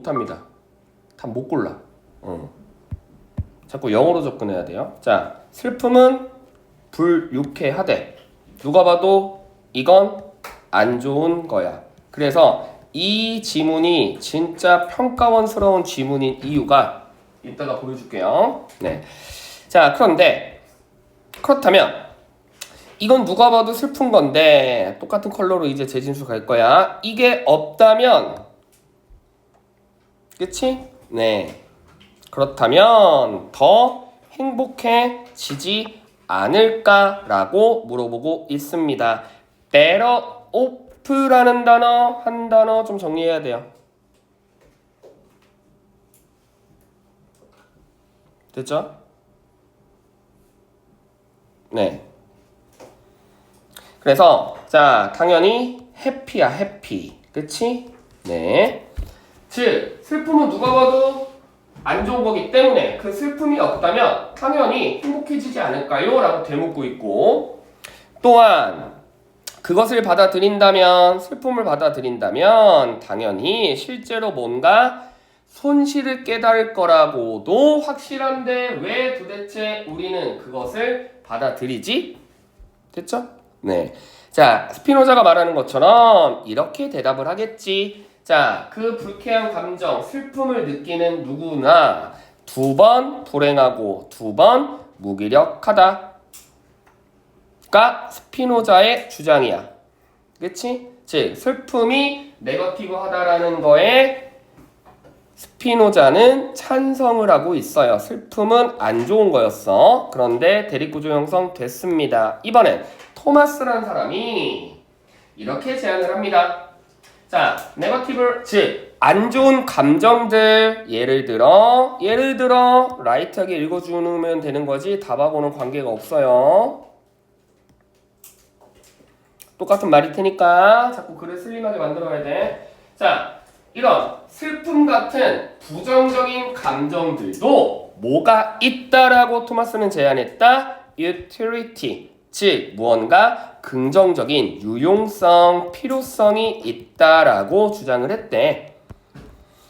못합니다. 답 못 골라. 자꾸 영어로 접근해야 돼요. 자, 슬픔은 불유쾌하대. 누가 봐도 이건 안 좋은 거야. 그래서 이 지문이 진짜 평가원스러운 지문인 이유가 이따가 보여줄게요. 네. 자, 그렇다면 이건 누가 봐도 슬픈 건데 똑같은 컬러로 이제 재진수 갈 거야. 이게 없다면 그치? 네. 그렇다면 더 행복해지지 않을까라고 물어보고 있습니다. better off라는 단어, 한 단어 좀 정리해야 돼요. 됐죠? 네. 그래서 자, 당연히 해피야, 해피. 그치? 네. 즉, 슬픔은 누가 봐도 안 좋은 거기 때문에 그 슬픔이 없다면 당연히 행복해지지 않을까요? 라고 되묻고 있고, 또한 그것을 받아들인다면, 슬픔을 받아들인다면 당연히 실제로 뭔가 손실을 깨달을 거라고도 확실한데 왜 도대체 우리는 그것을 받아들이지? 됐죠? 네. 자, 스피노자가 말하는 것처럼 이렇게 대답을 하겠지. 자, 그 불쾌한 감정, 슬픔을 느끼는 누구나 2번 불행하고 2번 무기력하다. 가 스피노자의 주장이야. 그치? 즉, 슬픔이 네거티브하다라는 거에 스피노자는 찬성을 하고 있어요. 슬픔은 안 좋은 거였어. 그런데 대립구조 형성됐습니다. 이번엔 토마스라는 사람이 이렇게 제안을 합니다. 자, 네거티브, 즉 안 좋은 감정들, 예를 들어 라이트하게 읽어주면 되는 거지 답하고는 관계가 없어요. 똑같은 말일 테니까 자꾸 글을 슬림하게 만들어야 돼. 자, 이런 슬픔 같은 부정적인 감정들도 뭐가 있다라고 토마스는 제안했다. utility, 즉 무언가 긍정적인 유용성, 필요성이 있다라고 주장을 했대.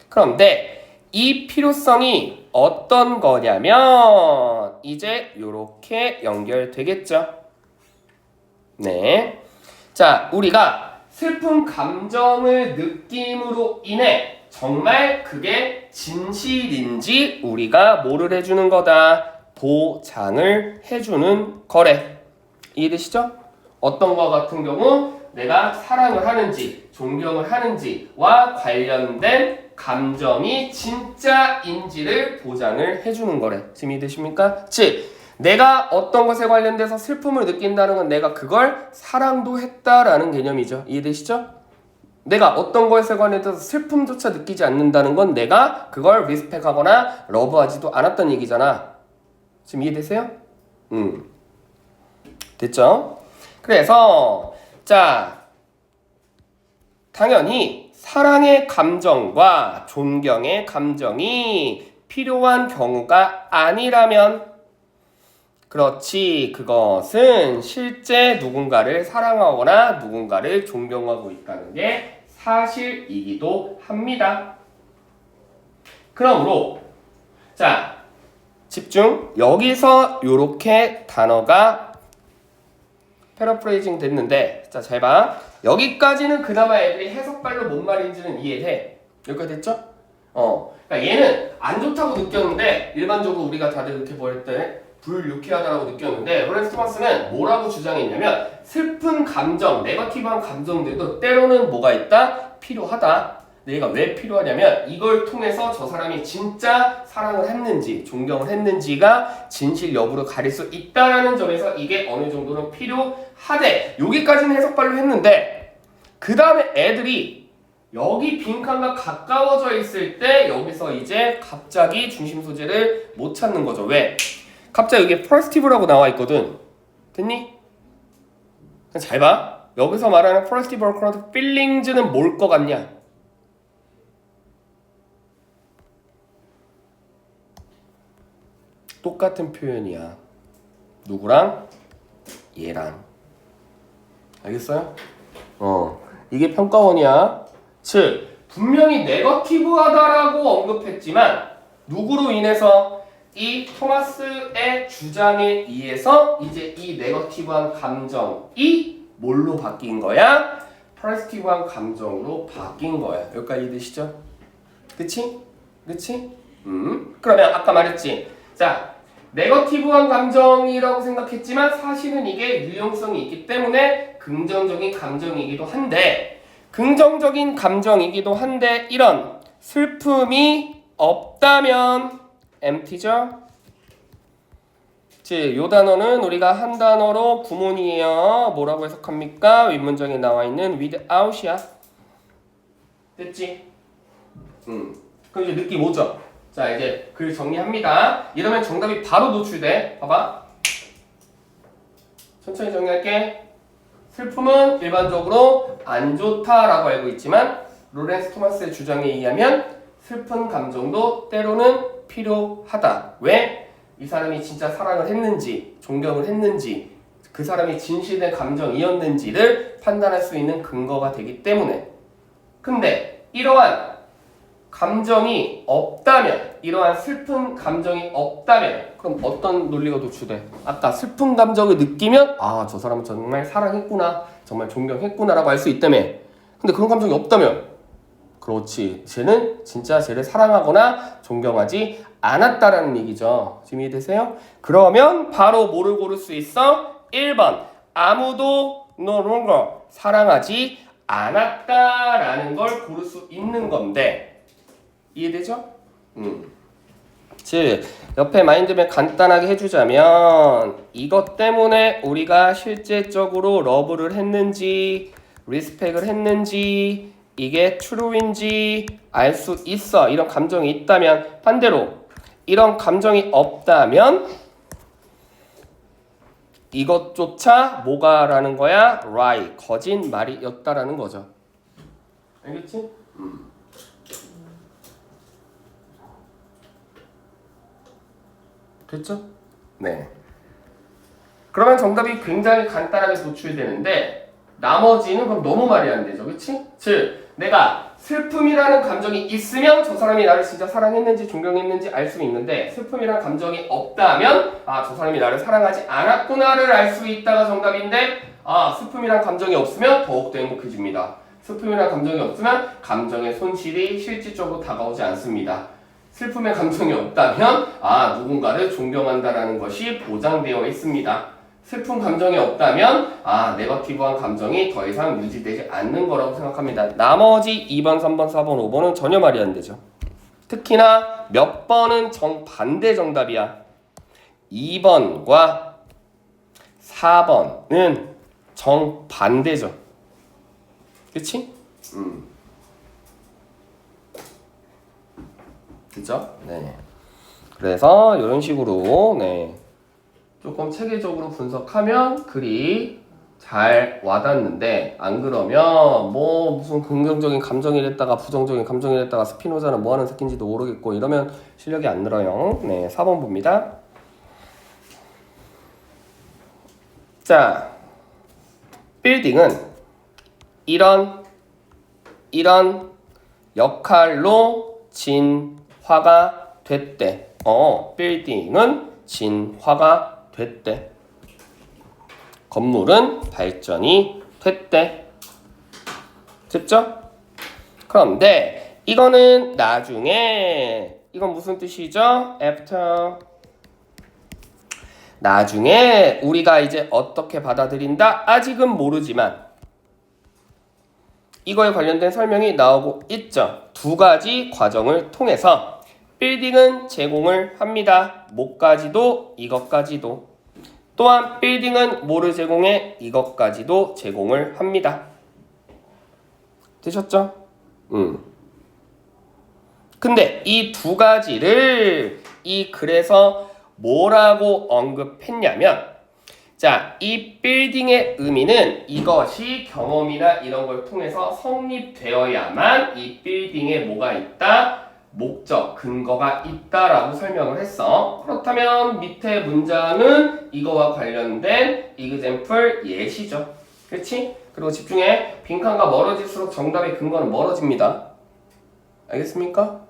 그런데 이 필요성이 어떤 거냐면 이제 요렇게 연결되겠죠. 네. 자, 우리가 슬픈 감정을 느낌으로 인해 정말 그게 진실인지 우리가 뭐를 해주는 거다? 보장을 해주는 거래. 이해되시죠? 어떤 거 같은 경우 내가 사랑을 하는지 존경을 하는지와 관련된 감정이 진짜인지를 보장을 해주는 거래. 지금 이해되십니까? 즉 내가 어떤 것에 관련돼서 슬픔을 느낀다는 건 내가 그걸 사랑도 했다라는 개념이죠. 이해되시죠? 내가 어떤 것에 관련돼서 슬픔조차 느끼지 않는다는 건 내가 그걸 리스펙하거나 러브하지도 않았던 얘기잖아. 지금 이해되세요? 됐죠? 그래서 자, 당연히 사랑의 감정과 존경의 감정이 필요한 경우가 아니라면 그렇지, 그것은 실제 누군가를 사랑하거나 누군가를 존경하고 있다는 게 사실이기도 합니다. 그러므로 자, 집중. 여기서 요렇게 단어가 패러프레이징 됐는데 자, 잘 봐. 여기까지는 그나마 애들이 해석발로 뭔 말인지는 이해해. 여기까지 됐죠? 그러니까 얘는 안 좋다고 느꼈는데 일반적으로 우리가 다들 이렇게 볼 때 불유쾌하다라고 느꼈는데 로렌스 토마스는 뭐라고 주장했냐면 슬픈 감정, 네거티브한 감정들도 때로는 뭐가 있다? 필요하다. 얘가 왜 필요하냐면 이걸 통해서 저 사람이 진짜 사랑을 했는지 존경을 했는지가 진실 여부를 가릴 수 있다는 점에서 이게 어느 정도는 필요하대. 여기까지는 해석발로 했는데 그 다음에 애들이 여기 빈칸과 가까워져 있을 때 여기서 이제 갑자기 중심 소재를 못 찾는 거죠. 왜? 갑자기 여기에 퍼스티브라고 나와 있거든. 됐니? 잘 봐. 여기서 말하는 퍼스티브 어커런트 필링즈는 뭘 것 같냐? 똑같은 표현이야. 누구랑? 얘랑. 알겠어요? 이게 평가원이야. 즉 분명히 네거티브하다라고 언급했지만 누구로 인해서 이 토마스의 주장에 의해서 이제 이 네거티브한 감정이 뭘로 바뀐 거야? 포지티브한 감정으로 바뀐 거야. 여기까지 이해되시죠? 그치? 그치? 그러면 아까 말했지. 자, 네거티브한 감정이라고 생각했지만 사실은 이게 유용성이 있기 때문에 긍정적인 감정이기도 한데 이런 슬픔이 없다면 empty죠? 즉, 요 단어는 우리가 한 단어로 구문이에요. 뭐라고 해석합니까? 윗문장에 나와 있는 without이야. 됐지? 그럼 이제 느낌 오죠? 자, 이제 글 정리합니다. 이러면 정답이 바로 노출돼. 봐봐. 천천히 정리할게. 슬픔은 일반적으로 안 좋다라고 알고 있지만 로렌스 토마스의 주장에 의하면 슬픈 감정도 때로는 필요하다. 왜? 이 사람이 진짜 사랑을 했는지, 존경을 했는지, 그 사람이 진실된 감정이었는지를 판단할 수 있는 근거가 되기 때문에. 근데 이러한 감정이 없다면, 이러한 슬픈 감정이 없다면 그럼 어떤 논리가 도출돼? 아까 슬픈 감정을 느끼면 아, 저 사람은 정말 사랑했구나, 정말 존경했구나 라고 알 수 있다며. 근데 그런 감정이 없다면 그렇지, 쟤는 진짜 쟤를 사랑하거나 존경하지 않았다라는 얘기죠. 지금 이해되세요? 그러면 바로 뭐를 고를 수 있어? 1번 아무도 no longer 사랑하지 않았다라는 걸 고를 수 있는 건데 이해되죠? 즉 옆에 마인드맵 간단하게 해주자면 이것 때문에 우리가 실제적으로 러브를 했는지 리스펙을 했는지 이게 true인지 알 수 있어. 이런 감정이 있다면. 반대로 이런 감정이 없다면 이것조차 뭐가라는 거야? lie, 거짓말이었다라는 거죠. 알겠지? 됐죠? 네. 그러면 정답이 굉장히 간단하게 도출되는데 나머지는 그럼 너무 말이 안 되죠. 그치? 즉 내가 슬픔이라는 감정이 있으면 저 사람이 나를 진짜 사랑했는지 존경했는지 알 수 있는데 슬픔이라는 감정이 없다면 아, 저 사람이 나를 사랑하지 않았구나를 알 수 있다가 정답인데 아, 슬픔이란 감정이 없으면 더욱더 행복해집니다. 슬픔이란 감정이 없으면 감정의 손실이 실질적으로 다가오지 않습니다. 슬픔의 감정이 없다면 아, 누군가를 존경한다라는 것이 보장되어 있습니다. 슬픈 감정이 없다면 아, 네거티브한 감정이 더 이상 유지되지 않는 거라고 생각합니다. 나머지 2번, 3번, 4번, 5번은 전혀 말이 안 되죠. 특히나 몇 번은 정반대 정답이야. 2번과 4번은 정반대죠. 그치? 그죠? 네. 그래서 이런 식으로 네. 조금 체계적으로 분석하면 글이 잘 와닿는데 안 그러면 뭐 무슨 긍정적인 감정이랬다가 부정적인 감정이랬다가 스피노자는 뭐 하는 새끼인지도 모르겠고 이러면 실력이 안 늘어요. 네, 4번 봅니다. 자, 빌딩은 이런 역할로 진화가 됐대. 빌딩은 진화가 됐대. 건물은 발전이 됐대. 됐죠? 그런데 이거는 나중에 이건 무슨 뜻이죠? after 나중에 우리가 이제 어떻게 받아들인다? 아직은 모르지만 이거에 관련된 설명이 나오고 있죠. 두 가지 과정을 통해서 빌딩은 제공을 합니다. 뭐까지도 이것까지도. 또한 빌딩은 뭐를 제공해? 이것까지도 제공을 합니다. 되셨죠? 근데 이 두 가지를 이 글에서 뭐라고 언급했냐면 자, 이 빌딩의 의미는 이것이 경험이나 이런 걸 통해서 성립되어야만 이 빌딩에 뭐가 있다? 목적, 근거가 있다라고 설명을 했어. 그렇다면 밑에 문장은 이거와 관련된 example 예시죠. 그렇지? 그리고 집중해. 빈칸과 멀어질수록 정답의 근거는 멀어집니다. 알겠습니까?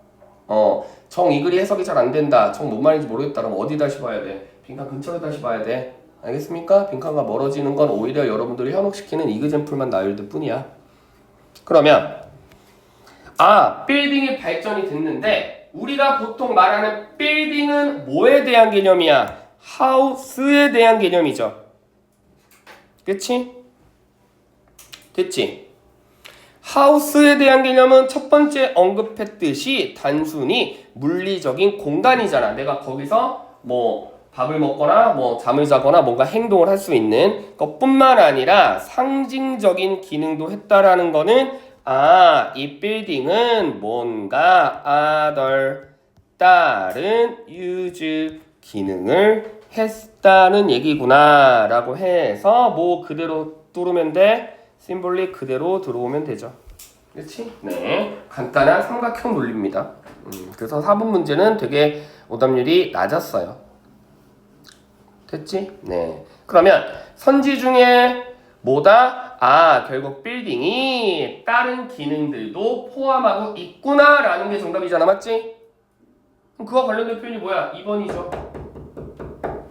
정 이 글이 해석이 잘 안 된다. 정 뭔 말인지 모르겠다. 그럼 어디 다시 봐야 돼? 빈칸 근처로 다시 봐야 돼. 알겠습니까? 빈칸과 멀어지는 건 오히려 여러분들이 현혹시키는 이그젠플만 나올 뿐이야. 그러면 빌딩이 발전이 됐는데 우리가 보통 말하는 빌딩은 뭐에 대한 개념이야? 하우스에 대한 개념이죠. 그치? 됐지? 하우스에 대한 개념은 첫 번째 언급했듯이 단순히 물리적인 공간이잖아. 내가 거기서 뭐 밥을 먹거나 뭐 잠을 자거나 뭔가 행동을 할 수 있는 것뿐만 아니라 상징적인 기능도 했다라는 거는 이 빌딩은 뭔가 다른 use 기능을 했다는 얘기구나 라고 해서 뭐 그대로 뚫으면 돼. 심볼리 그대로 들어오면 되죠. 그렇지? 네, 간단한 삼각형 논리입니다. 그래서 4번 문제는 되게 오답률이 낮았어요. 됐지? 네. 그러면 선지 중에 뭐다? 결국 빌딩이 다른 기능들도 포함하고 있구나라는 게 정답이잖아, 맞지? 그럼 그와 관련된 표현이 뭐야? 2번이죠.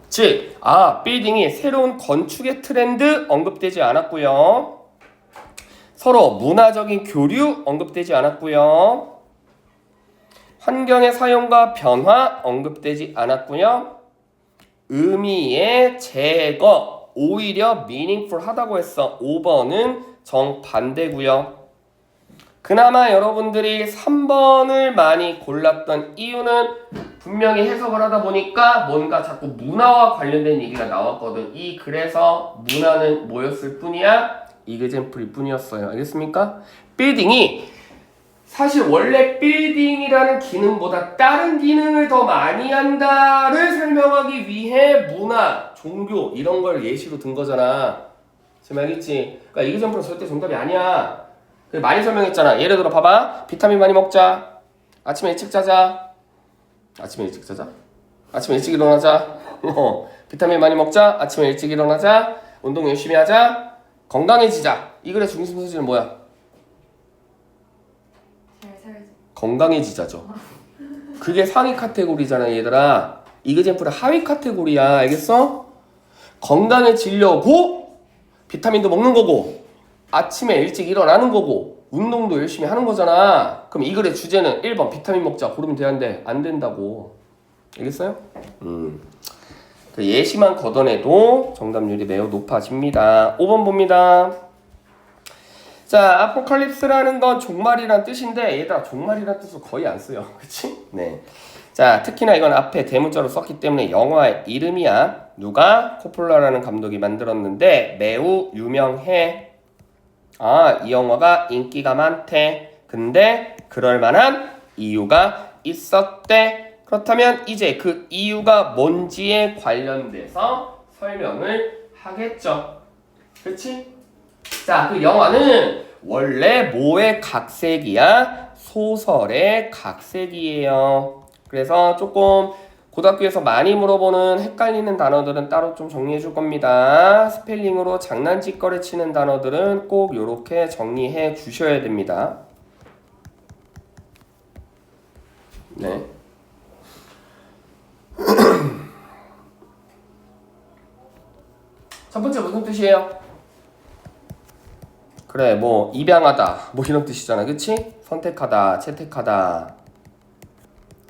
즉, 빌딩이 새로운 건축의 트렌드 언급되지 않았고요. 서로 문화적인 교류 언급되지 않았고요. 환경의 사용과 변화 언급되지 않았고요. 의미의 제거, 오히려 meaningful하다고 했어. 5번은 정반대고요. 그나마 여러분들이 3번을 많이 골랐던 이유는 분명히 해석을 하다 보니까 뭔가 자꾸 문화와 관련된 얘기가 나왔거든. 그래서 문화는 뭐였을 뿐이야? 이그젠플일 뿐이었어요. 알겠습니까? 빌딩이 사실 원래 빌딩이라는 기능보다 다른 기능을 더 많이 한다를 설명하기 위해 문화, 종교 이런 걸 예시로 든 거잖아. 지금 알겠지? 그러니까 이그젠플은 절대 정답이 아니야. 많이 설명했잖아. 예를 들어 봐봐. 비타민 많이 먹자. 아침에 일찍 자자. 아침에 일찍 자자? 아침에 일찍 일어나자. 비타민 많이 먹자. 아침에 일찍 일어나자. 운동 열심히 하자. 건강해지자. 이 글의 중심 소재는 뭐야? 잘 살지. 건강해지자죠. 그게 상위 카테고리잖아, 얘들아. 이그젠플은 하위 카테고리야. 알겠어? 건강해지려고 비타민도 먹는 거고 아침에 일찍 일어나는 거고 운동도 열심히 하는 거잖아. 그럼 이 글의 주제는 1번 비타민 먹자 고르면 되는데 안 된다고. 알겠어요? 그 예시만 걷어내도 정답률이 매우 높아집니다. 5번 봅니다. 자, 아포칼립스라는 건 종말이란 뜻인데 얘들아 종말이란 뜻을 거의 안 써요. 그치? 네. 자, 특히나 이건 앞에 대문자로 썼기 때문에 영화의 이름이야. 누가? 코폴라라는 감독이 만들었는데 매우 유명해. 이 영화가 인기가 많대. 근데 그럴 만한 이유가 있었대. 그렇다면 이제 그 이유가 뭔지에 관련돼서 설명을 하겠죠. 그렇지? 자, 그 영화는 원래 뭐의 각색이야? 소설의 각색이에요. 그래서 조금 고등학교에서 많이 물어보는 헷갈리는 단어들은 따로 좀 정리해 줄 겁니다. 스펠링으로 장난짓거리 치는 단어들은 꼭 이렇게 정리해 주셔야 됩니다. 네. 첫 번째 무슨 뜻이에요? 그래, 뭐 입양하다 뭐 이런 뜻이잖아. 그치? 선택하다, 채택하다.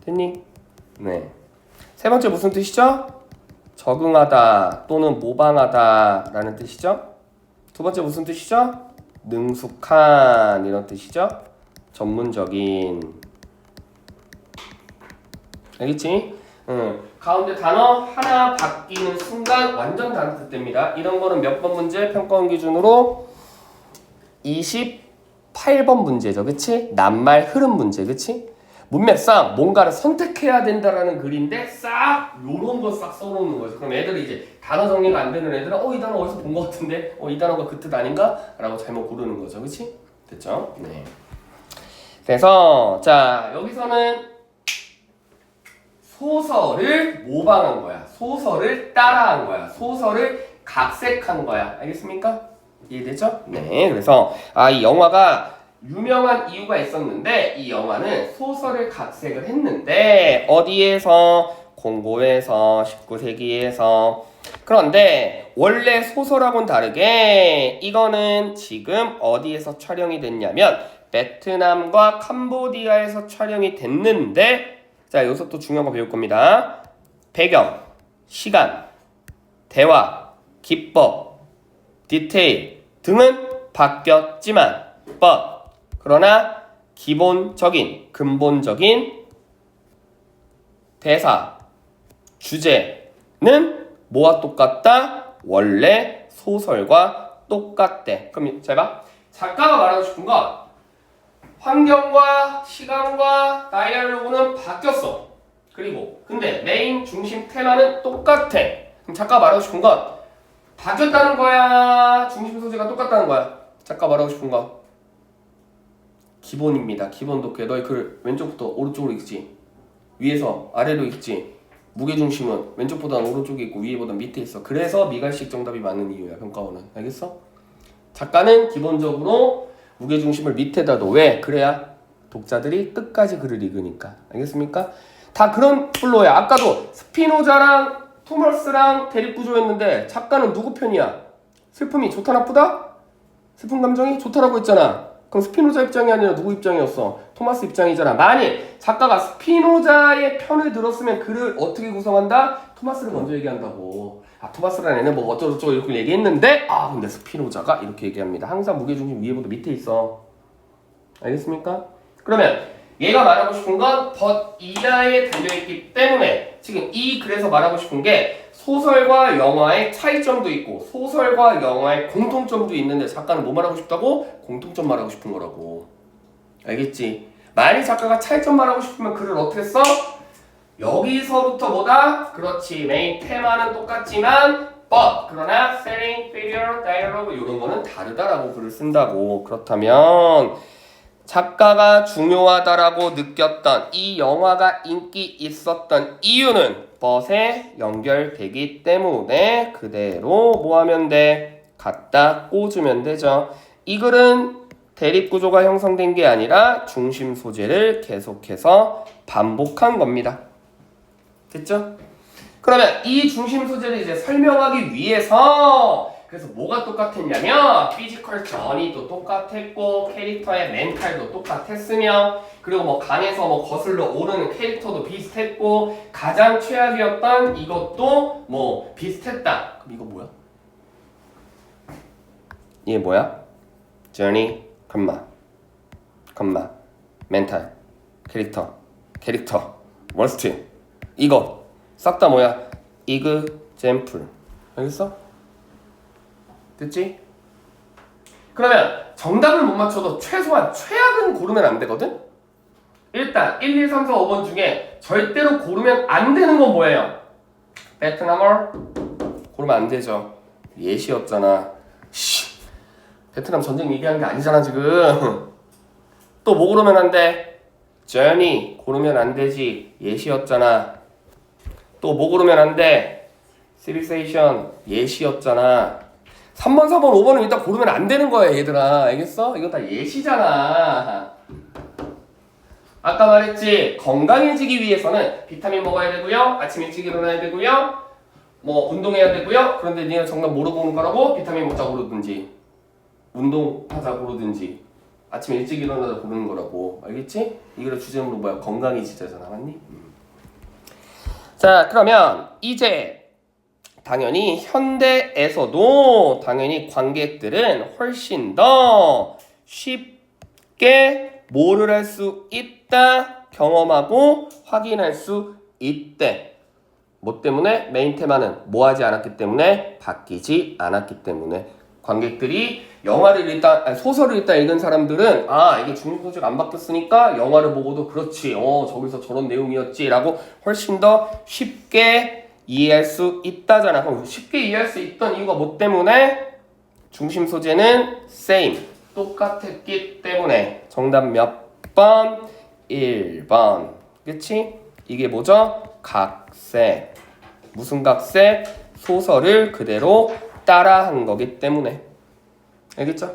됐니? 네. 세 번째 무슨 뜻이죠? 적응하다 또는 모방하다 라는 뜻이죠. 두 번째 무슨 뜻이죠? 능숙한 이런 뜻이죠. 전문적인. 알겠지? 가운데 단어 하나 바뀌는 순간 완전 다른 뜻 됩니다. 이런 거는 몇 번 문제? 평가원 기준으로 28번 문제죠. 그치? 낱말 흐름 문제. 그치? 문맥상 뭔가를 선택해야 된다라는 글인데 싹 요런 거 싹 써놓는 거죠. 그럼 애들이 이제 단어 정리가 안 되는 애들은 이 단어 어디서 본 것 같은데 이 단어가 그 뜻 아닌가? 라고 잘못 고르는 거죠. 그치? 됐죠? 네. 그래서 자 여기서는 소설을 모방한 거야. 소설을 따라한 거야. 소설을 각색한 거야. 알겠습니까? 이해되죠? 네. 그래서 이 영화가 유명한 이유가 있었는데 이 영화는 소설을 각색을 했는데 어디에서? 공고에서 19세기에서. 그런데 원래 소설하고는 다르게 이거는 지금 어디에서 촬영이 됐냐면 베트남과 캄보디아에서 촬영이 됐는데 자 여기서 또 중요한 거 배울 겁니다. 배경, 시간, 대화, 기법, 디테일 등은 바뀌었지만 그러나 기본적인 근본적인 대사, 주제는 뭐와 똑같다? 원래 소설과 똑같대. 그럼 잘 봐. 작가가 말하고 싶은 건 환경과 시간과 다이얼로그는 바뀌었어. 그리고 근데 메인 중심 테마는 똑같아. 그럼 작가가 말하고 싶은 건 바뀌었다는 거야? 중심 소재가 똑같다는 거야? 작가 말하고 싶은 건 기본입니다. 기본 독해. 너희 글 왼쪽부터 오른쪽으로 읽지. 위에서 아래로 읽지. 무게중심은 왼쪽보다는 오른쪽에 있고 위에보다는 밑에 있어. 그래서 미갈식 정답이 맞는 이유야. 평가원은. 알겠어? 작가는 기본적으로 무게중심을 밑에다 둬. 왜? 그래야 독자들이 끝까지 글을 읽으니까. 알겠습니까? 다 그런 플로야. 아까도 스피노자랑 토머스랑 대립구조였는데 작가는 누구 편이야? 슬픔이 좋다 나쁘다? 슬픈 감정이 좋다라고 했잖아. 그럼 스피노자 입장이 아니라 누구 입장이었어? 토마스 입장이잖아. 만일 작가가 스피노자의 편을 들었으면 글을 어떻게 구성한다? 토마스를 먼저 얘기한다고. 아 토마스라는 애는 뭐 어쩌고저쩌고 이렇게 얘기했는데 근데 스피노자가 이렇게 얘기합니다. 항상 무게중심 위에보다 밑에 있어. 알겠습니까? 그러면 얘가 말하고 싶은 건 but 이하에 달려있기 때문에 지금 이 글에서 말하고 싶은 게 소설과 영화의 차이점도 있고 소설과 영화의 공통점도 있는데 작가는 뭐 말하고 싶다고? 공통점 말하고 싶은 거라고. 알겠지? 만약 작가가 차이점 말하고 싶으면 글을 어떻게 써? 여기서부터 뭐다? 그렇지. 메인 테마는 똑같지만 but 그러나 setting, figure, dialogue 이런 거는 다르다라고 글을 쓴다고. 그렇다면 작가가 중요하다라고 느꼈던 이 영화가 인기 있었던 이유는 but에 연결되기 때문에 그대로 뭐 하면 돼? 갖다 꽂으면 되죠. 이 글은 대립구조가 형성된 게 아니라 중심 소재를 계속해서 반복한 겁니다. 됐죠? 그러면 이 중심 소재를 이제 설명하기 위해서 그래서 뭐가 똑같았냐면 피지컬 저니도 똑같았고 캐릭터의 멘탈도 똑같았으며 그리고 뭐 강에서 뭐 거슬러 오르는 캐릭터도 비슷했고 가장 최악이었던 이것도 뭐 비슷했다. 그럼 이거 뭐야? 얘 뭐야? journey, 멘탈, 캐릭터, worst 이거 싹 다 뭐야? example. 알겠어? 됐지? 그러면 정답을 못 맞춰도 최소한 최악은 고르면 안 되거든? 일단 1, 2, 3, 4, 5번 중에 절대로 고르면 안 되는 건 뭐예요? 베트남어? 고르면 안 되죠. 예시였잖아. 베트남 전쟁 얘기하는 게 아니잖아 지금. 또 뭐 고르면 안 돼? journey 고르면 안 되지. 예시였잖아. 또 뭐 고르면 안 돼? civilization 예시였잖아. 3번, 4번, 5번은 일단 고르면 안 되는 거야 얘들아. 알겠어? 이거 다 예시잖아. 아까 말했지 건강해지기 위해서는 비타민 먹어야 되고요. 아침 일찍 일어나야 되고요. 뭐 운동해야 되고요. 그런데 니네 정답 모르고 오는 거라고 비타민 먹자 고르든지 운동하자 고르든지 아침 일찍 일어나자 고르는 거라고. 알겠지? 이거의 주제는 뭐야? 건강해지자잖아. 맞니? 자 그러면 이제 당연히 현대에서도 당연히 관객들은 훨씬 더 쉽게 뭐를 할 수 있다? 경험하고 확인할 수 있대. 뭐 때문에? 메인 테마는 뭐 하지 않았기 때문에? 바뀌지 않았기 때문에. 관객들이 영화를 소설을 일단 읽은 사람들은 이게 중심 소재가 안 바뀌었으니까 영화를 보고도 그렇지 저기서 저런 내용이었지 라고 훨씬 더 쉽게 이해할 수 있다잖아. 그럼 쉽게 이해할 수 있던 이유가 뭐 때문에? 중심 소재는 same 똑같았기 때문에. 정답 몇 번? 1번. 그치? 이게 뭐죠? 각색. 무슨 각색? 소설을 그대로 따라한 거기 때문에. 알겠죠?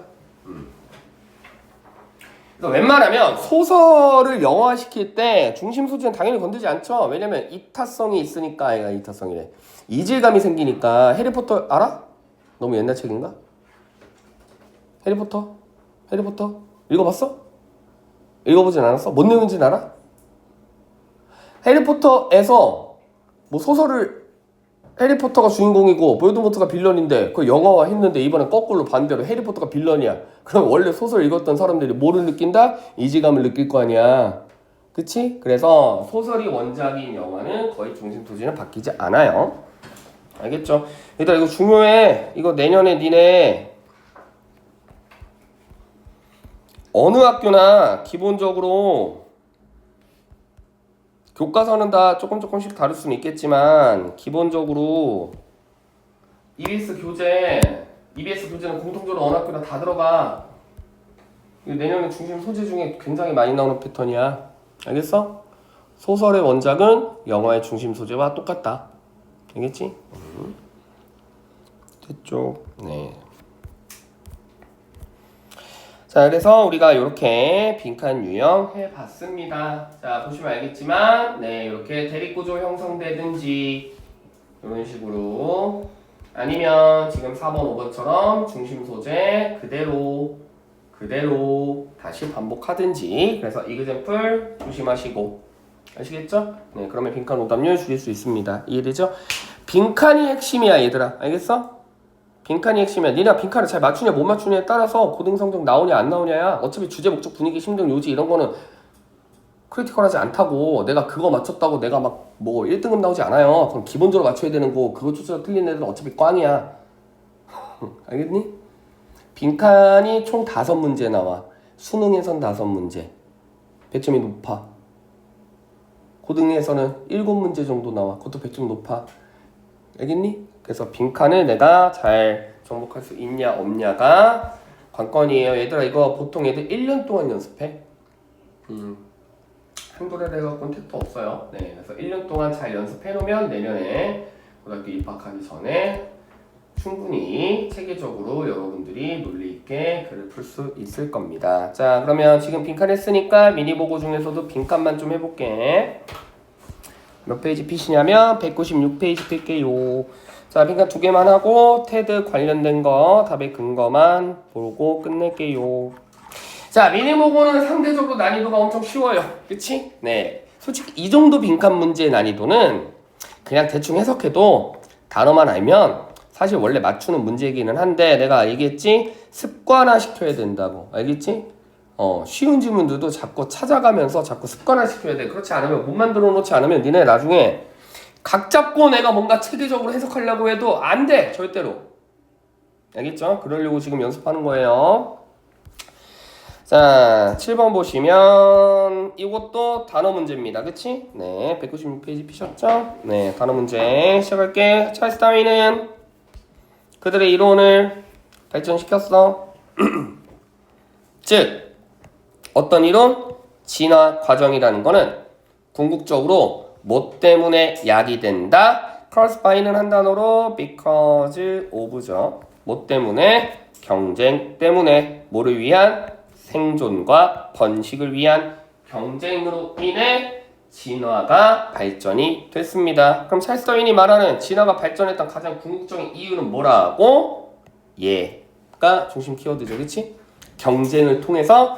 그래서 웬만하면 소설을 영화화시킬 때 중심 소재는 당연히 건들지 않죠. 왜냐면 이타성이 있으니까. 얘가 이타성이래. 이질감이 생기니까. 해리포터 알아? 너무 옛날 책인가? 해리포터? 읽어봤어? 읽어보진 않았어? 뭔 내용인지는 알아? 해리포터에서 뭐 소설을 해리포터가 주인공이고 볼드모트가 빌런인데 그걸 영화화 했는데 이번엔 거꾸로 반대로 해리포터가 빌런이야. 그럼 원래 소설 읽었던 사람들이 뭐를 느낀다? 이질감을 느낄 거 아니야. 그치? 그래서 소설이 원작인 영화는 거의 중심 소재는 바뀌지 않아요. 알겠죠? 얘들아 이거 중요해. 이거 내년에 니네 어느 학교나 기본적으로 교과서는 다 조금씩 다를 수는 있겠지만 기본적으로 EBS 교재는 공통적으로 어느 학교나 다 들어가. 이거 내년에 중심 소재 중에 굉장히 많이 나오는 패턴이야. 알겠어? 소설의 원작은 영화의 중심 소재와 똑같다. 알겠지? 됐죠? 네. 자, 그래서 우리가 이렇게 빈칸 유형 해봤습니다. 자, 보시면 알겠지만, 네, 이렇게 대립구조 형성되든지, 이런 식으로. 아니면 지금 4번, 5번처럼 중심 소재 그대로 다시 반복하든지. 그래서 이그젠플 조심하시고. 아시겠죠? 네, 그러면 빈칸 오답률 줄일 수 있습니다. 이해되죠? 빈칸이 핵심이야, 얘들아. 알겠어? 빈칸이 핵심이야. 니네가 빈칸을 잘 맞추냐 못 맞추냐에 따라서 고등 성적 나오냐 안 나오냐야. 어차피 주제, 목적, 분위기, 심정, 요지 이런 거는 크리티컬하지 않다고. 내가 그거 맞췄다고 내가 막 뭐 1등급 나오지 않아요. 그럼 기본적으로 맞춰야 되는 거 그거조차 틀린 애들은 어차피 꽝이야. 알겠니? 빈칸이 총 5문제 나와. 수능에선 5문제. 배점이 높아. 고등에서는 7문제 정도 나와. 그것도 배점 높아. 알겠니? 그래서 빈칸을 내가 잘 정복할 수 있냐 없냐가 관건이에요. 얘들아 이거 보통 애들 1년 동안 연습해. 한글에 대해서는 택도 없어요. 네, 그래서 1년 동안 잘 연습해 놓으면 내년에 고등학교 입학하기 전에 충분히 체계적으로 여러분들이 논리 있게 글을 풀 수 있을 겁니다. 자, 그러면 지금 빈칸 했으니까 미니 보고 중에서도 빈칸만 좀 해볼게. 몇 페이지 피시냐면 196페이지 필게요. 자, 빈칸 2개만 하고 테드 관련된 거 답의 근거만 보고 끝낼게요. 자, 미니모고는 상대적으로 난이도가 엄청 쉬워요. 그치? 네. 솔직히 이 정도 빈칸 문제의 난이도는 그냥 대충 해석해도 단어만 알면 사실 원래 맞추는 문제이기는 한데 내가 얘기했지? 습관화 시켜야 된다고. 알겠지? 쉬운 질문들도 자꾸 찾아가면서 자꾸 습관화 시켜야 돼. 그렇지 않으면 못 만들어 놓지 않으면 니네 나중에 각 잡고 내가 뭔가 체계적으로 해석하려고 해도 안 돼. 절대로. 알겠죠? 그러려고 지금 연습하는 거예요. 자, 7번 보시면 이것도 단어 문제입니다. 그치? 네, 196페이지 피셨죠? 네, 단어 문제 시작할게. 찰스 다윈은 그들의 이론을 발전시켰어. 즉, 어떤 이론? 진화 과정이라는 거는 궁극적으로 뭐 때문에 약이 된다? cross by는 한 단어로 because of죠. 뭐 때문에? 경쟁 때문에. 뭐를 위한? 생존과 번식을 위한 경쟁으로 인해 진화가 발전이 됐습니다. 그럼 찰스 다윈이 말하는 진화가 발전했던 가장 궁극적인 이유는 뭐라고? 얘가 중심 키워드죠. 그치? 경쟁을 통해서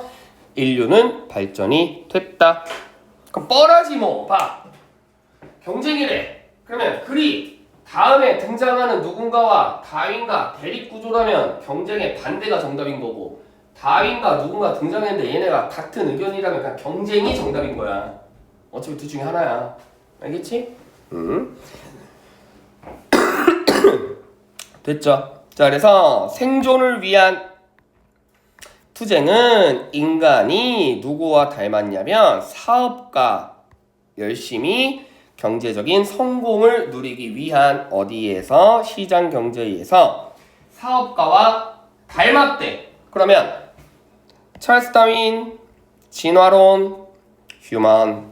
인류는 발전이 됐다. 그럼 뻔하지 뭐. 봐. 경쟁이래. 그러면 그리 다음에 등장하는 누군가와 다윈과 대립구조라면 경쟁의 반대가 정답인 거고 다윈과 누군가 등장했는데 얘네가 같은 의견이라면 그냥 경쟁이 정답인 거야. 어차피 둘 중에 하나야. 알겠지? 됐죠? 자, 그래서 생존을 위한 투쟁은 인간이 누구와 닮았냐면 사업가 열심히 경제적인 성공을 누리기 위한 어디에서 시장 경제에서 사업가와 닮았대. 그러면 찰스 다윈, 진화론, 휴먼이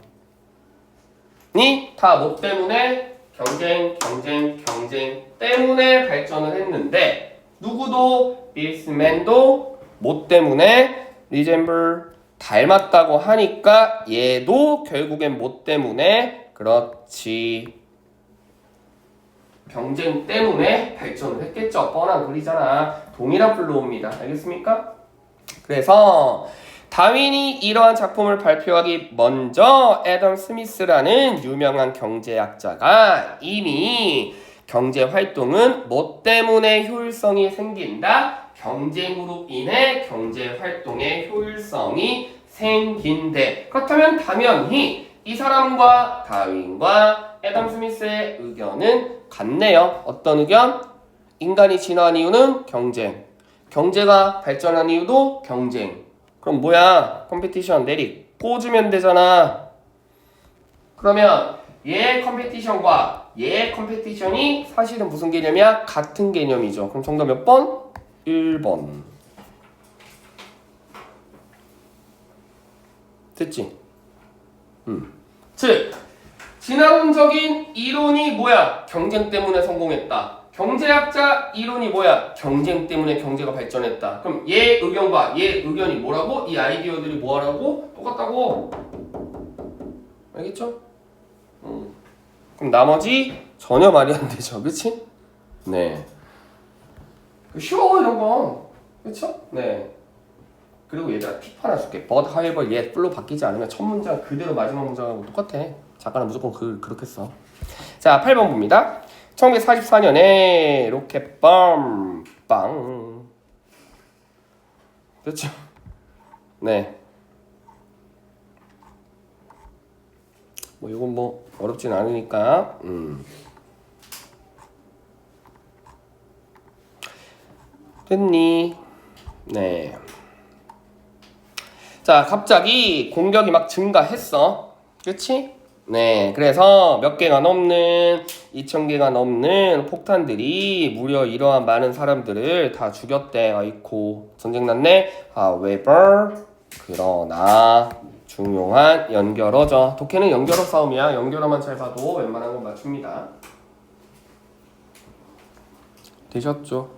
다 뭐 때문에? 경쟁 때문에 발전을 했는데 누구도 빌스맨도 뭐 때문에? 리젠블 닮았다고 하니까 얘도 결국엔 뭐 때문에? 그렇지. 경쟁 때문에 발전을 했겠죠. 뻔한 글이잖아. 동일한 플로우입니다. 알겠습니까? 그래서 다윈이 이러한 작품을 발표하기 먼저 애덤 스미스라는 유명한 경제학자가 이미 경제 활동은 뭐 때문에 효율성이 생긴다? 경쟁으로 인해 경제 활동의 효율성이 생긴대. 그렇다면 당연히 이 사람과 다윈과 애덤 스미스의 의견은 같네요. 어떤 의견? 인간이 진화한 이유는 경쟁. 경제가 발전한 이유도 경쟁. 그럼 뭐야? 컴피티션 내리 꽂으면 되잖아. 그러면 얘 컴피티션과 얘 컴피티션이 사실은 무슨 개념이야? 같은 개념이죠. 그럼 정답 몇 번? 1번. 됐지? 즉 진화론적인 이론이 뭐야? 경쟁 때문에 성공했다. 경제학자 이론이 뭐야? 경쟁 때문에 경제가 발전했다. 그럼 얘 의견과 얘 의견이 뭐라고? 이 아이디어들이 뭐라고? 똑같다고. 알겠죠? 그럼 나머지 전혀 말이 안 되죠. 그치? 네. 쉬워 이런 거. 그쵸? 네. 그리고 얘들아 팁 하나 줄게. But however yet 풀로 바뀌지 않으면 첫 문장 그대로 마지막 문장하고 똑같아. 작가는 무조건 그렇게 써. 자, 8번 봅니다. 1944년에 로켓bomb 빵. 됐죠? 네. 뭐 이건 뭐 어렵진 않으니까. 됐니? 네. 자, 갑자기 공격이 막 증가했어. 그치? 네. 그래서 몇 개가 넘는 2,000개가 넘는 폭탄들이 무려 이러한 많은 사람들을 다 죽였대. 아이코. 전쟁 났네. However, 그러나 중요한 연결어죠. 독해는 연결어 싸움이야. 연결어만 잘 봐도 웬만한 건 맞춥니다. 되셨죠?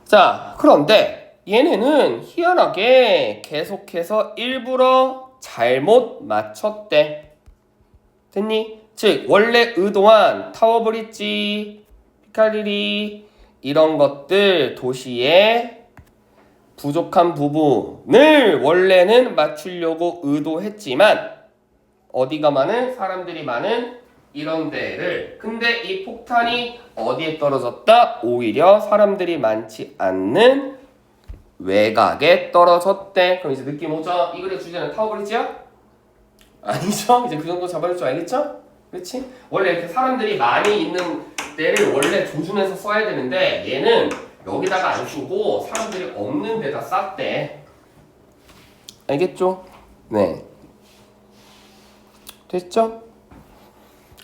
자, 그런데 얘네는 희한하게 계속해서 일부러 잘못 맞췄대. 됐니? 즉 원래 의도한 타워브릿지, 피카디리 이런 것들 도시의 부족한 부분을 원래는 맞추려고 의도했지만 어디가 많은? 사람들이 많은 이런 데를. 근데 이 폭탄이 어디에 떨어졌다? 오히려 사람들이 많지 않는 외곽에 떨어졌대. 그럼 이제 느낌 오죠? 이 글의 주제는 타워브릿지야? 아니죠? 이제 그 정도 잡아줄 줄 알겠죠? 그렇지? 원래 이렇게 사람들이 많이 있는 데를 원래 조준해서 써야 되는데 얘는 여기다가 안 쓰고 사람들이 없는 데다 쌌대. 알겠죠? 네. 됐죠?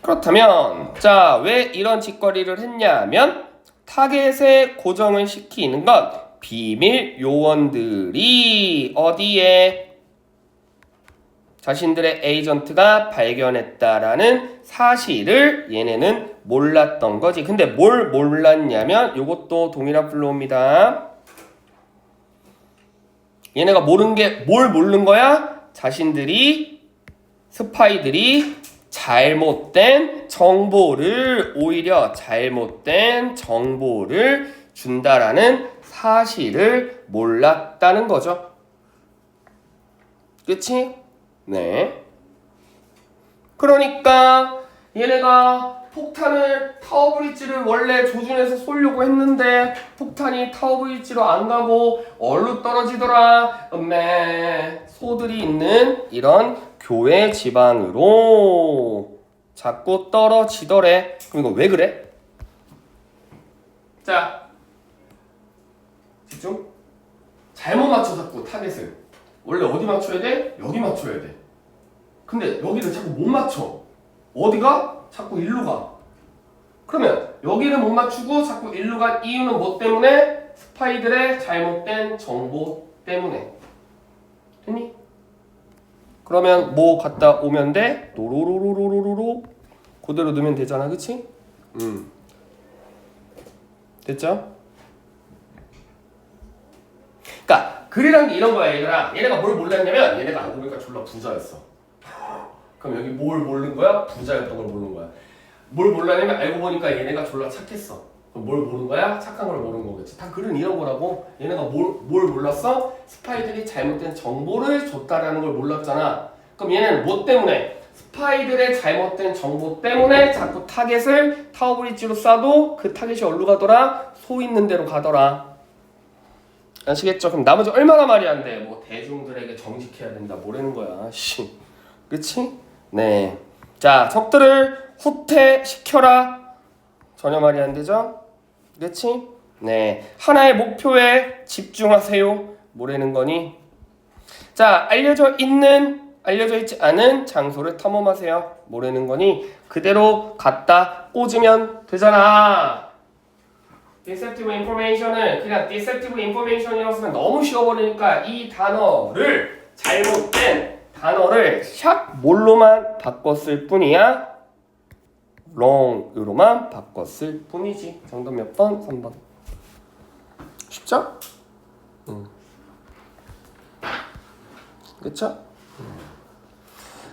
그렇다면 자, 왜 이런 짓거리를 했냐면 타겟에 고정을 시키는 건 비밀 요원들이 어디에 자신들의 에이전트가 발견했다라는 사실을 얘네는 몰랐던 거지. 근데 뭘 몰랐냐면 요것도 동일한 플로우입니다. 얘네가 모르는 게 뭘 모르는 거야? 자신들이 스파이들이 잘못된 정보를 오히려 잘못된 정보를 준다라는 사실을 몰랐다는 거죠. 그치? 네. 그러니까 얘네가 폭탄을 타워브릿지를 원래 조준해서 쏘려고 했는데 폭탄이 타워브릿지로 안 가고 얼로 떨어지더라. 소들이 있는 이런 교회 지방으로 자꾸 떨어지더래. 그럼 이거 왜 그래? 자, 집중. 잘못 맞춰 자꾸 타겟을. 원래 어디 맞춰야 돼? 여기 맞춰야 돼. 근데 여기를 자꾸 못 맞춰. 어디가? 자꾸 일로 가. 그러면 여기를 못 맞추고 자꾸 일로 간 이유는 뭐 때문에? 스파이들의 잘못된 정보 때문에. 됐니? 그러면 뭐 갔다 오면 돼? 노로로로로로로 그대로 넣으면 되잖아. 그치? 됐죠? 그러니까 글이란 게 이런 거야 얘들아. 얘네가 뭘 몰랐냐면 얘네가 알고 보니까 졸라 부자였어. 그럼 여기 뭘 모르는 거야? 부자였던 걸 모르는 거야. 뭘 몰랐냐면 알고 보니까 얘네가 졸라 착했어. 그럼 뭘 모르는 거야? 착한 걸 모르는 거겠지. 다 글은 이런 거라고. 얘네가 뭘 몰랐어? 스파이들이 잘못된 정보를 줬다라는 걸 몰랐잖아. 그럼 얘네는 뭐 때문에? 스파이들의 잘못된 정보 때문에 자꾸 타겟을 타워브리지로 쏴도 그 타겟이 어디로 가더라? 소 있는 데로 가더라. 아시겠죠? 그럼 나머지 얼마나 말이 안 돼? 뭐 대중들에게 정직해야 된다. 뭐라는 거야? 씨, 그렇지? 네. 자, 적들을 후퇴시켜라. 전혀 말이 안 되죠? 그렇지? 네. 하나의 목표에 집중하세요. 뭐라는 거니? 자, 알려져 있지 않은 장소를 탐험하세요. 뭐라는 거니? 그대로 갖다 꽂으면 되잖아. Deceptive information은 그냥 Deceptive information이었으면 너무 쉬워버리니까 이 단어를 잘못된 단어를 샥 뭘로만 바꿨을 뿐이야? wrong으로만 바꿨을 뿐이지. 정답 몇 번? 3번. 쉽죠? 그쵸?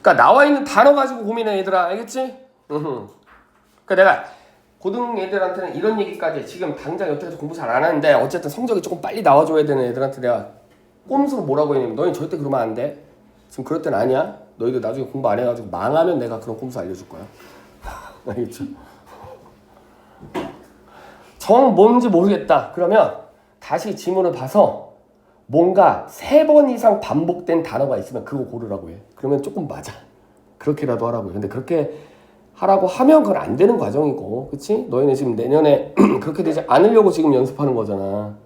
그러니까 나와 있는 단어 가지고 고민해 얘들아. 알겠지? 그러니까 내가 고등 애들한테는 이런 얘기까지 지금 당장 여태까지 공부 잘 안 하는데 어쨌든 성적이 조금 빨리 나와줘야 되는 애들한테 내가 꼼수로 뭐라고 했냐면 너희 절대 그러면 안 돼. 지금 그럴 땐 아니야. 너희들 나중에 공부 안 해가지고 망하면 내가 그런 꼼수 알려줄 거야. 알겠죠? 정 뭔지 모르겠다. 그러면 다시 지문을 봐서 뭔가 3번 이상 반복된 단어가 있으면 그거 고르라고 해. 그러면 조금 맞아. 그렇게라도 하라고 해. 근데 그렇게 하라고 하면 그건 안 되는 과정이고, 그치? 너희는 지금 내년에 그렇게 되지 않으려고 지금 연습하는 거잖아.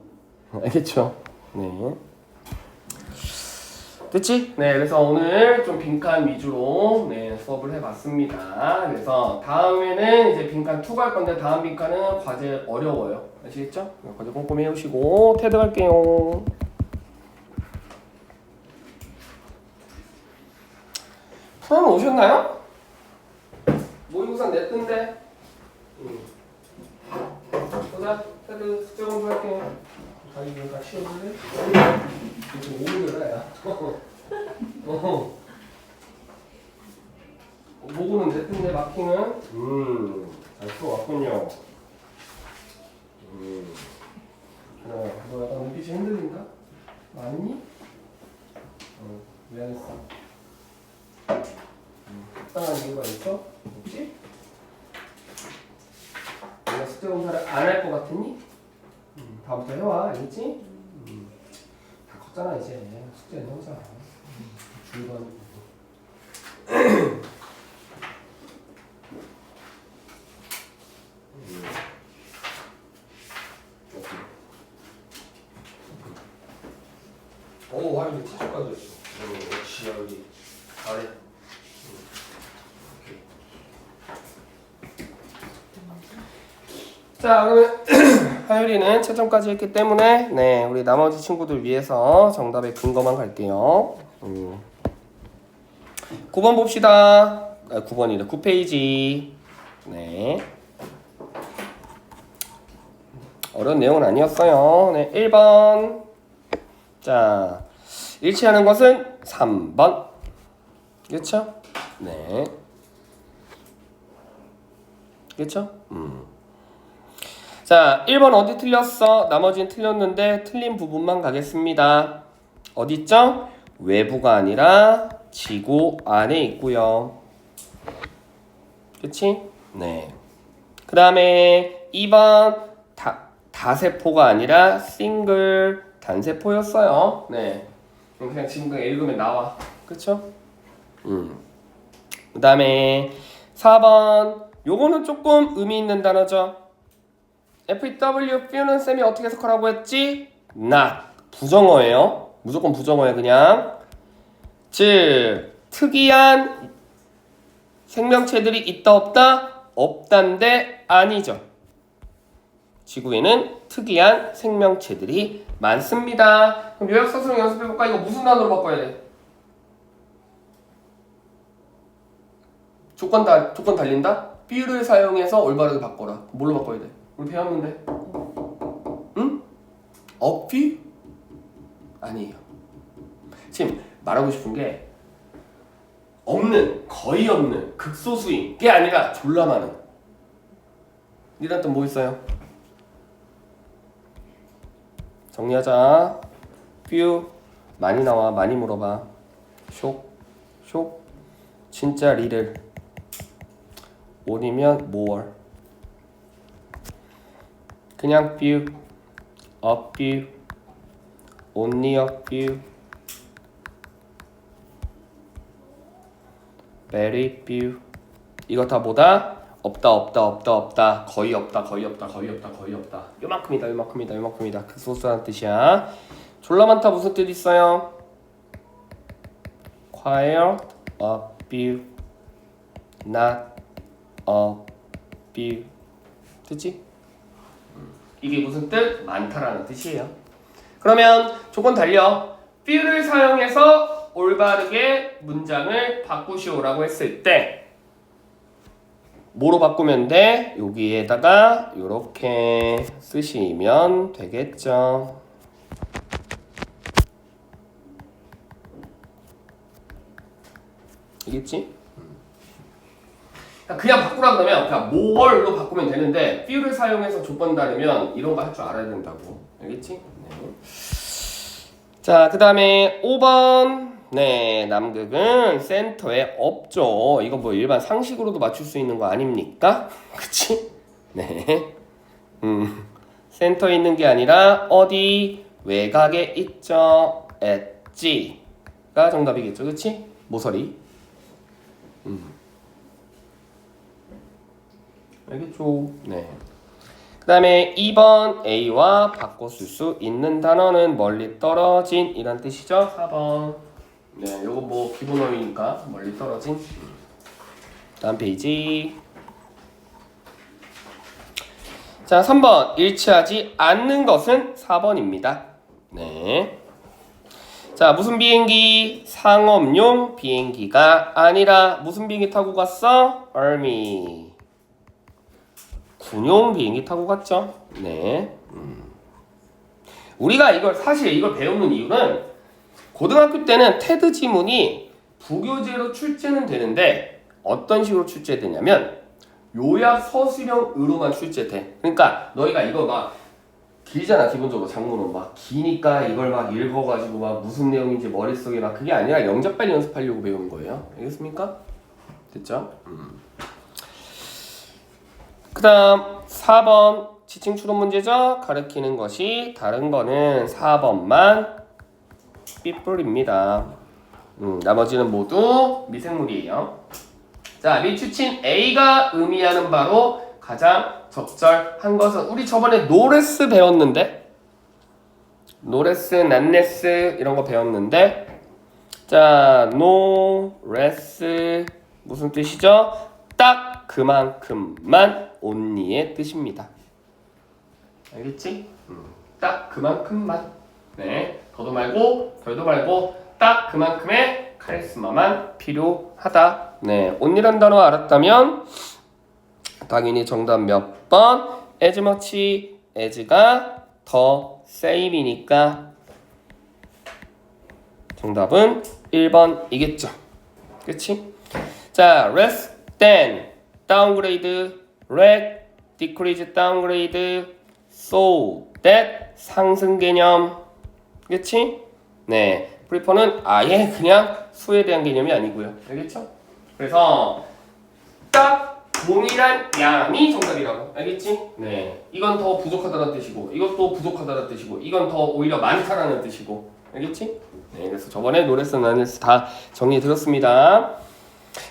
알겠죠? 네. 됐지? 네, 그래서 오늘 좀 빈칸 위주로 네, 수업을 해봤습니다. 그래서 다음에는 이제 빈칸 2가 할 건데 다음 빈칸은 과제 어려워요. 아시겠죠? 과제 꼼꼼히 해오시고 테드 갈게요. 수험 오셨나요? 모의고사 냈던데. 보자. 테드 숙제 공부할게요. 자기 이거 다 치워줄래? 지금 오늘이야. 모고는 냈던데 마킹은? 잘 풀어왔군요. 그래, 너 약간 눈빛이 흔들린다? 맞니? 왜 안 했어? 적당한 이유가 있어? 혹시? 내가 숙제 검사를 안 할 것 같으니? 다음부터 해와, 알겠지? 다 컸잖아 이제. 숙제는 해오자. 중간. 오, 하윤이 타조까지 했어. 역시 여기 잘해. 자, 그러면 하율이는 채점까지 했기 때문에 네, 우리 나머지 친구들 위해서 정답의 근거만 갈게요. 9번 봅시다. 9번이래. 9페이지. 네. 어려운 내용은 아니었어요. 네, 1번. 자, 일치하는 것은 3번. 그렇죠? 네. 그렇죠? 자, 1번 어디 틀렸어? 나머지는 틀렸는데 틀린 부분만 가겠습니다. 어디 있죠? 외부가 아니라 지구 안에 있고요. 그치? 네. 그 다음에 2번 다세포가 아니라 싱글 단세포였어요. 네. 그냥 지금 그냥 읽으면 나와. 그쵸? 그 다음에 4번 요거는 조금 의미 있는 단어죠. FW 뷰는 쌤이 어떻게 해석하라고 했지? not 부정어예요. 무조건 부정어예요. 그냥 즉 특이한 생명체들이 있다 없다? 없단데 아니죠. 지구에는 특이한 생명체들이 많습니다. 그럼 요약서술형 연습해볼까? 이거 무슨 단어로 바꿔야 돼? 조건 달린다? 뷰를 사용해서 올바르게 바꿔라. 뭘로 바꿔야 돼? 우리 배웠는데. 응? 어피? 아니에요. 지금 말하고 싶은 게 없는, 거의 없는, 극소수인 게 아니라 졸라 많은. 이란 또 뭐 있어요? 정리하자. few 많이 나와. 많이 물어봐. 쇼 진짜 little on이면 more. 그냥 few, a few, only a few, very few. 이거 다 뭐다? 없다. 거의 없다. 요만큼이다. 극소수라는 뜻이야. 졸라 많다 무슨 뜻 있어요? quite a few, not a few. 됐지? 이게 무슨 뜻? 많다라는 뜻이에요. 그러면 조건 달려. few를 사용해서 올바르게 문장을 바꾸시오라고 했을 때 뭐로 바꾸면 돼? 여기에다가 이렇게 쓰시면 되겠죠. 이겠지? 그냥 바꾸라 그러면 그냥 more로 바꾸면 되는데 few를 사용해서 조건 다르면 이런 거 할 줄 알아야 된다고. 알겠지? 네. 자, 그 다음에 5번. 네, 남극은 센터에 없죠. 이거 뭐 일반 상식으로도 맞출 수 있는 거 아닙니까? 그치? 네. 센터에 있는 게 아니라 어디 외곽에 있죠. 엣지가 정답이겠죠. 그치? 모서리. 알겠죠? 네. 그 다음에 2번 A와 바꿔 쓸 수 있는 단어는 멀리 떨어진 이란 뜻이죠. 4번. 네, 요거 뭐 기본 어휘니까 멀리 떨어진. 다음 페이지. 자, 3번 일치하지 않는 것은 4번입니다. 네. 자, 무슨 비행기? 상업용 비행기가 아니라 무슨 비행기 타고 갔어? Army. 군용 비행기 타고 갔죠. 네. 우리가 사실 이걸 배우는 이유는 고등학교 때는 테드 지문이 부교재로 출제는 되는데 어떤 식으로 출제되냐면 요약 서술형으로만 출제돼. 그러니까 너희가 이거 막 길잖아. 기본적으로 장문은 막 기니까 이걸 막 읽어가지고 막 무슨 내용인지 머릿속에 막 그게 아니라 영작 빨리 연습하려고 배우는 거예요. 알겠습니까? 됐죠? 그 다음 4번 지칭 추론 문제죠. 가리키는 것이 다른 거는 4번만 삐뿔입니다. 나머지는 모두 미생물이에요. 자, 밑추친 A가 의미하는 바로 가장 적절한 것은 우리 저번에 노레스 배웠는데 노레스, 난레스 이런 거 배웠는데 자, 노레스 무슨 뜻이죠? 딱 그만큼만 only의 뜻입니다. 알겠지? 딱 그만큼만. 네, 더도 말고 덜도 말고 딱 그만큼의 카리스마만 필요하다. 네, only란 단어 알았다면 당연히 정답 몇 번? as much as가 더 same이니까 정답은 1번이겠죠. 그치? 자, less than, downgrade, rate, decrease, downgrade, so that, 상승 개념. 그치? 네, prefer는 아예 그냥 수에 대한 개념이 아니고요. 알겠죠? 그래서 딱 동일한 양이 정답이라고. 알겠지? 네, 이건 더 부족하다는 뜻이고 이것도 부족하다는 뜻이고 이건 더 오히려 많다라는 뜻이고. 알겠지? 네, 그래서 저번에 노레스 나레스 다 정리해 드렸습니다.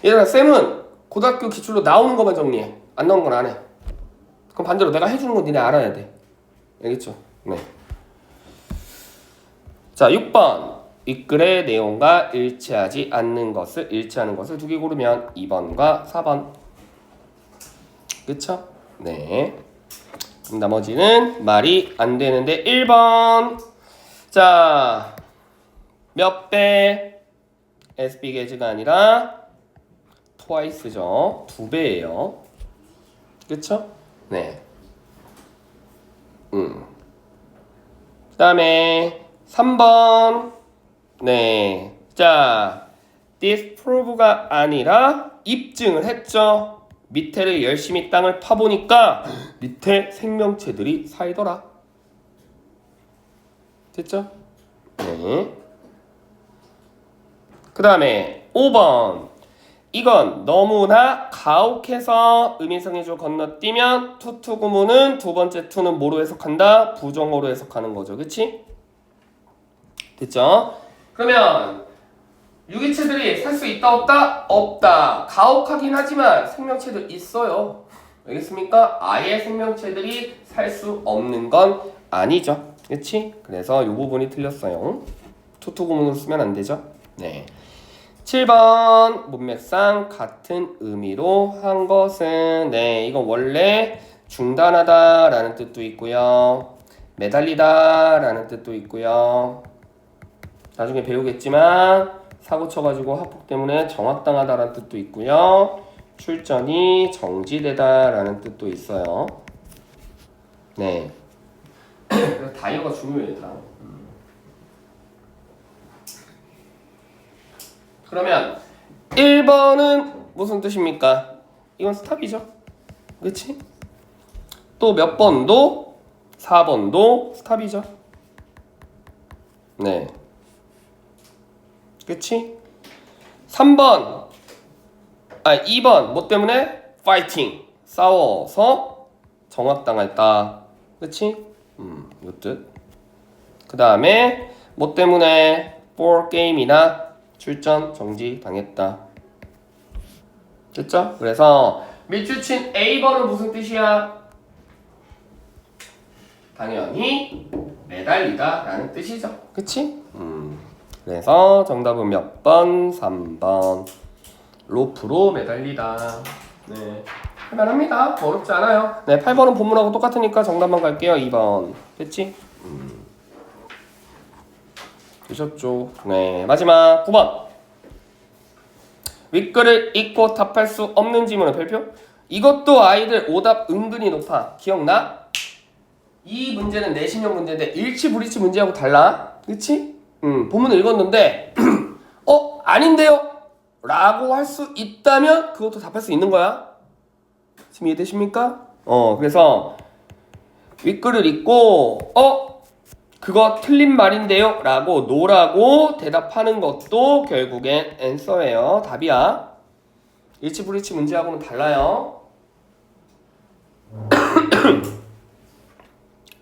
얘들아, 쌤은 고등학교 기출로 나오는 것만 정리해. 안 나오는 건 안 해. 그럼 반대로 내가 해주는 건 니네 알아야 돼. 알겠죠? 네. 자, 6번. 이 글의 내용과 일치하지 않는 것을, 일치하는 것을 두 개 고르면 2번과 4번. 그쵸? 네. 그럼 나머지는 말이 안 되는데 1번. 자, 몇 배? as big as가 아니라 twice죠. 2배예요. 그쵸? 네. 그 다음에 3번. 네. 자, disprove가 아니라 입증을 했죠. 밑에를 열심히 땅을 파보니까 밑에 생명체들이 살더라. 됐죠? 네. 그 다음에 5번. 이건 너무나 가혹해서 의미성의조 건너뛰면 투투 구문은 두 번째 투는 뭐로 해석한다? 부정어로 해석하는 거죠. 그치? 됐죠? 그러면 유기체들이 살 수 있다 없다? 없다. 가혹하긴 하지만 생명체들 있어요. 알겠습니까? 아예 생명체들이 살 수 없는 건 아니죠. 그치? 그래서 이 부분이 틀렸어요. 투투 구문으로 쓰면 안 되죠. 네. 7번 문맥상 같은 의미로 한 것은 네, 이건 원래 중단하다 라는 뜻도 있고요. 매달리다 라는 뜻도 있고요. 나중에 배우겠지만 사고 쳐가지고 학폭 때문에 정확당하다 라는 뜻도 있고요. 출전이 정지되다 라는 뜻도 있어요. 네. 그래서 다이어가 중요해요. 다. 그러면 1번은 무슨 뜻입니까? 이건 스탑이죠. 그치? 또 몇 번도 4번도 스탑이죠. 네. 그치? 3번 2번 뭐 때문에? 파이팅 싸워서 정확당했다. 그치? 이 뜻. 그 다음에 뭐 때문에? for 게임이나 출전 정지 당했다. 됐죠? 그래서 밑줄친 A번은 무슨 뜻이야? 당연히 매달리다 라는 뜻이죠. 그치? 그래서 정답은 몇 번? 3번. 로프로 매달리다. 네. 할만합니다. 어렵지 않아요. 네, 8번은 본문하고 똑같으니까 정답만 갈게요. 2번. 됐지? 되셨죠? 네, 마지막 9번. 윗글을 읽고 답할 수 없는 지문의 별표. 이것도 아이들 오답 은근히 높아. 기억나? 이 문제는 내신형 문제인데 일치불이치 문제하고 달라. 그치? 본문을 읽었는데 아닌데요? 라고 할 수 있다면 그것도 답할 수 있는 거야. 지금 이해되십니까? 그래서 윗글을 읽고 그거 틀린 말인데요? 라고 노라고 대답하는 것도 결국엔 앤서예요. 답이야. 일치불일치 문제하고는 달라요.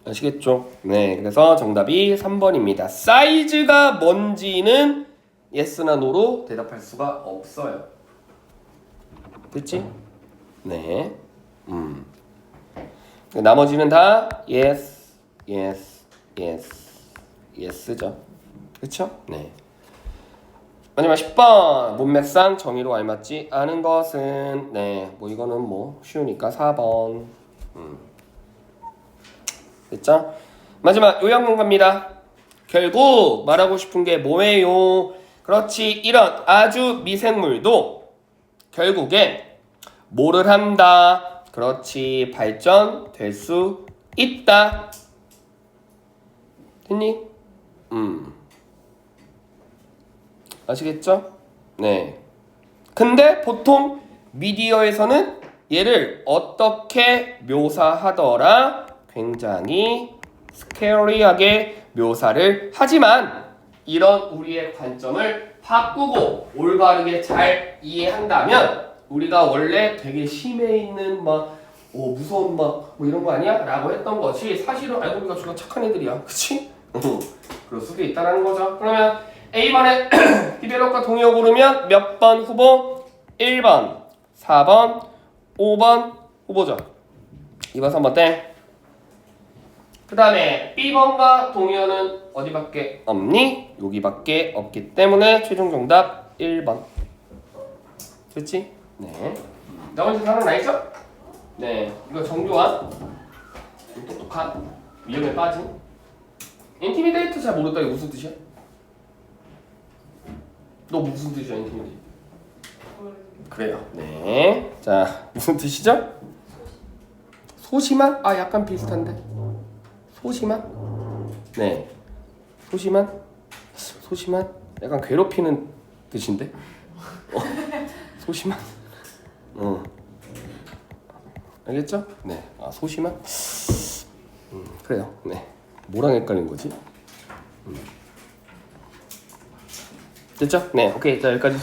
아시겠죠? 네, 그래서 정답이 3번입니다. 사이즈가 뭔지는 예스나 노로 대답할 수가 없어요. 됐지? 네. 나머지는 다 yes, yes, yes, yes죠. 그쵸? 네. 마지막 10번. 문맥상 정의로 알맞지 않은 것은 네, 뭐 이거는 뭐 쉬우니까 4번. 됐죠? 마지막 요약문 갑니다. 결국 말하고 싶은 게 뭐예요? 그렇지, 이런 아주 미생물도 결국엔 뭐를 한다? 그렇지, 발전될 수 있다. 됐니? 아시겠죠? 네. 근데 보통 미디어에서는 얘를 어떻게 묘사하더라? 굉장히 스케어리하게 묘사를 하지만 이런 우리의 관점을 바꾸고 올바르게 잘 이해한다면 우리가 원래 되게 심해 있는 무서운 뭐 이런 거 아니야? 라고 했던 것이 사실은 알고 보니까 주로 착한 애들이야. 그치? 그럴 수도 있다는 거죠. 그러면 A번에 디벨롭과 동의어 고르면 몇 번 후보? 1번, 4번, 5번 후보죠. 2번, 3번 땡. 그 다음에 B번과 동의어는 어디밖에 없니? 여기밖에 없기 때문에 최종 정답 1번. 그렇지? 네. 나머지 사람 나있죠? 네. 이거 정교한, 똑똑한, 위험에 빠진. 인티미데이트 잘 모르겠다. 이게 무슨 뜻이야? 너 무슨 뜻이야, 인티미데이트? 그래요. 네. 자, 무슨 뜻이죠? 소심한? 약간 비슷한데. 소심한? 네. 소심한? 소심한? 약간 괴롭히는 뜻인데? 소심한? 알겠죠? 네. 아, 소심한? 그래요. 네. 뭐랑 헷갈린 거지? 됐죠? 네. 오케이. 자, 여기까지.